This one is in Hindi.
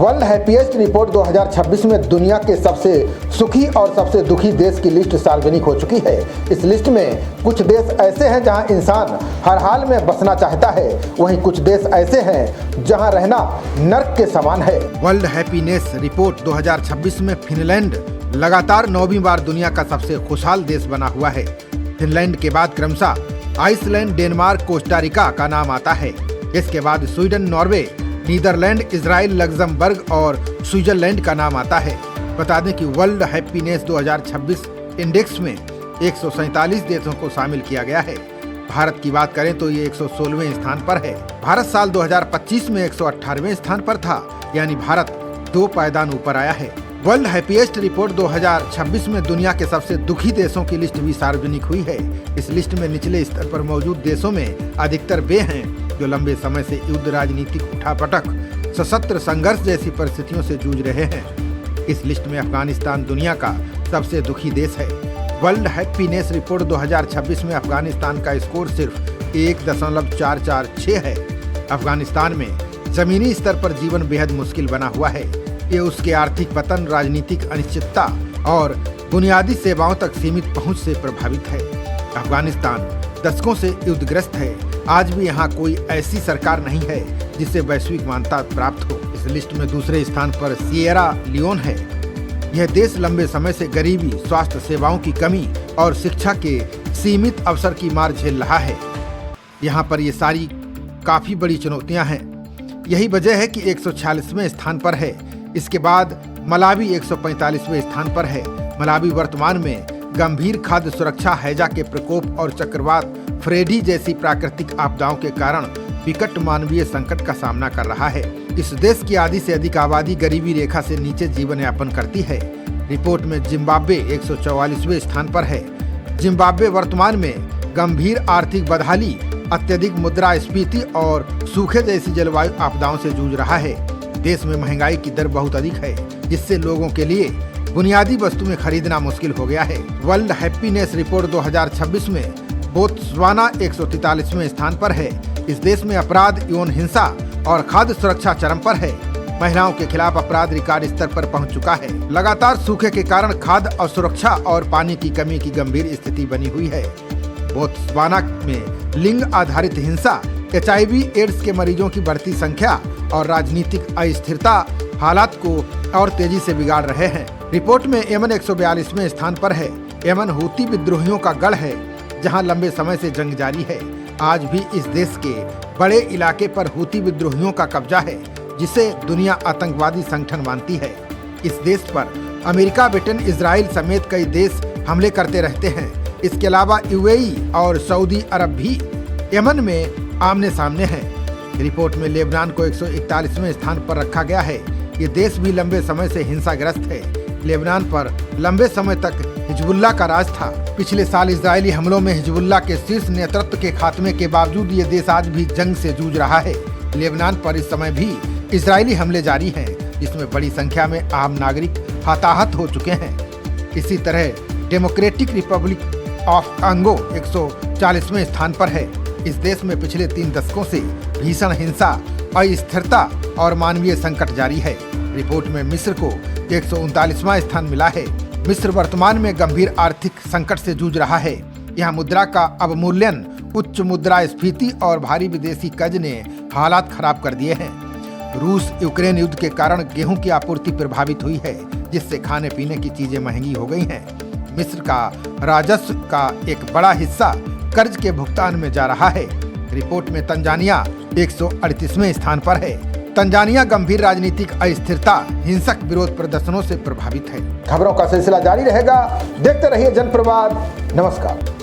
वर्ल्ड हैप्पीएस्ट रिपोर्ट 2026 में दुनिया के सबसे सुखी और सबसे दुखी देश की लिस्ट सार्वजनिक हो चुकी है। इस लिस्ट में कुछ देश ऐसे हैं जहां इंसान हर हाल में बसना चाहता है, वहीं कुछ देश ऐसे हैं जहां रहना नर्क के समान है। वर्ल्ड हैप्पीनेस रिपोर्ट 2026 में फिनलैंड लगातार 9वीं बार दुनिया का सबसे खुशहाल देश बना हुआ है। फिनलैंड के बाद क्रमशः आइसलैंड, डेनमार्क, कोस्टा रिका का नाम आता है। इसके बाद Sweden, Norway, Netherland, Israel, Luxembourg और स्विट्जरलैंड का नाम आता है। बता दें कि वर्ल्ड हैप्पीनेस 2026 इंडेक्स में 147 देशों को शामिल किया गया है। भारत की बात करें तो ये 116वें स्थान पर है। भारत साल 2025 में 118वें स्थान पर था, यानी भारत 2 पायदान ऊपर आया है। वर्ल्ड हैप्पीएस्ट रिपोर्ट 2026 में दुनिया के सबसे दुखी देशों की लिस्ट भी सार्वजनिक हुई है। इस लिस्ट में निचले स्तर पर मौजूद देशों में अधिकतर वे हैं जो लंबे समय से युद्ध, राजनीतिक उठापटक, सशस्त्र संघर्ष जैसी परिस्थितियों से जूझ रहे हैं। इस लिस्ट में अफगानिस्तान दुनिया का सबसे दुखी देश है। वर्ल्ड हैप्पीनेस रिपोर्ट 2026 में अफगानिस्तान का स्कोर सिर्फ 1.446 है। अफगानिस्तान में जमीनी स्तर पर जीवन बेहद मुश्किल बना हुआ है। ये उसके आर्थिक पतन, राजनीतिक अनिश्चितता और बुनियादी सेवाओं तक सीमित पहुंच से प्रभावित है। अफगानिस्तान दशकों से युद्धग्रस्त है। आज भी यहाँ कोई ऐसी सरकार नहीं है जिसे वैश्विक मान्यता प्राप्त हो। इस लिस्ट में दूसरे स्थान पर सिएरा लियोन है। यह देश लंबे समय से गरीबी, स्वास्थ्य सेवाओं की कमी और शिक्षा के सीमित अवसर की मार झेल रहा है। यहाँ पर ये सारी काफी बड़ी चुनौतियाँ हैं। यही वजह है कि 146वें स्थान पर है। इसके बाद मलावी 145वें स्थान पर है। मलावी वर्तमान में गंभीर खाद्य सुरक्षा, हैजा के प्रकोप और चक्रवात फ्रेडी जैसी प्राकृतिक आपदाओं के कारण विकट मानवीय संकट का सामना कर रहा है। इस देश की आधी से अधिक आबादी गरीबी रेखा से नीचे जीवन यापन करती है। रिपोर्ट में जिम्बाब्वे 144वें स्थान पर है। जिम्बाब्वे वर्तमान में गंभीर आर्थिक बदहाली, अत्यधिक मुद्रास्फीति और सूखे जैसी जलवायु आपदाओं से जूझ रहा है। देश में महंगाई की दर बहुत अधिक है, जिससे लोगों के लिए बुनियादी वस्तुएं खरीदना मुश्किल हो गया है। वर्ल्ड हैप्पीनेस रिपोर्ट 2026 में बोत्सवाना 143वें स्थान पर है। इस देश में अपराध, यौन हिंसा और खाद्य सुरक्षा चरम पर है। महिलाओं के खिलाफ अपराध रिकॉर्ड स्तर पर पहुंच चुका है। लगातार सूखे के कारण खाद्य असुरक्षा और पानी की कमी की गंभीर स्थिति बनी हुई है। बोत्सवाना में लिंग आधारित हिंसा, HIV, एड्स के मरीजों की बढ़ती संख्या और राजनीतिक अस्थिरता हालात को और तेजी से बिगाड़ रहे हैं। रिपोर्ट में यमन 142वें स्थान पर है। यमन हूती विद्रोहियों का गढ़ है, जहां लंबे समय से जंग जारी है। आज भी इस देश के बड़े इलाके पर हूती विद्रोहियों का कब्जा है, जिसे दुनिया आतंकवादी संगठन मानती है। इस देश पर अमेरिका, ब्रिटेन, इजराइल समेत कई देश हमले करते रहते हैं। इसके अलावा UAE और सऊदी अरब भी यमन में आमने सामने हैं। रिपोर्ट में लेबनान को 141वें स्थान पर रखा गया है। ये देश भी लंबे समय से हिंसाग्रस्त है। लेबनान पर लंबे समय तक हिजबुल्लाह का राज था। पिछले साल इजरायली हमलों में हिजबुल्लाह के शीर्ष नेतृत्व के खात्मे के बावजूद ये देश आज भी जंग से जूझ रहा है। लेबनान पर इस समय भी इजरायली हमले जारी हैं, जिसमें बड़ी संख्या में आम नागरिक हताहत हो चुके हैं। इसी तरह डेमोक्रेटिक रिपब्लिक ऑफ कांगो 140वें स्थान पर है। इस देश में पिछले 3 दशकों से भीषण हिंसा, अस्थिरता और मानवीय संकट जारी है। रिपोर्ट में मिस्र को 139वां स्थान मिला है। मिस्र वर्तमान में गंभीर आर्थिक संकट से जूझ रहा है। यहाँ मुद्रा का अवमूल्यन, उच्च मुद्रास्फीति और भारी विदेशी कर्ज ने हालात खराब कर दिए हैं। रूस यूक्रेन युद्ध के कारण गेहूं की आपूर्ति प्रभावित हुई है, जिससे खाने पीने की चीजें महंगी हो गई हैं। मिस्र का राजस्व का एक बड़ा हिस्सा कर्ज के भुगतान में जा रहा है। रिपोर्ट में तंजानिया 138वें स्थान पर है। तंजानिया गंभीर राजनीतिक अस्थिरता, हिंसक विरोध प्रदर्शनों से प्रभावित है। खबरों का सिलसिला जारी रहेगा। देखते रहिए जनप्रवाद। नमस्कार।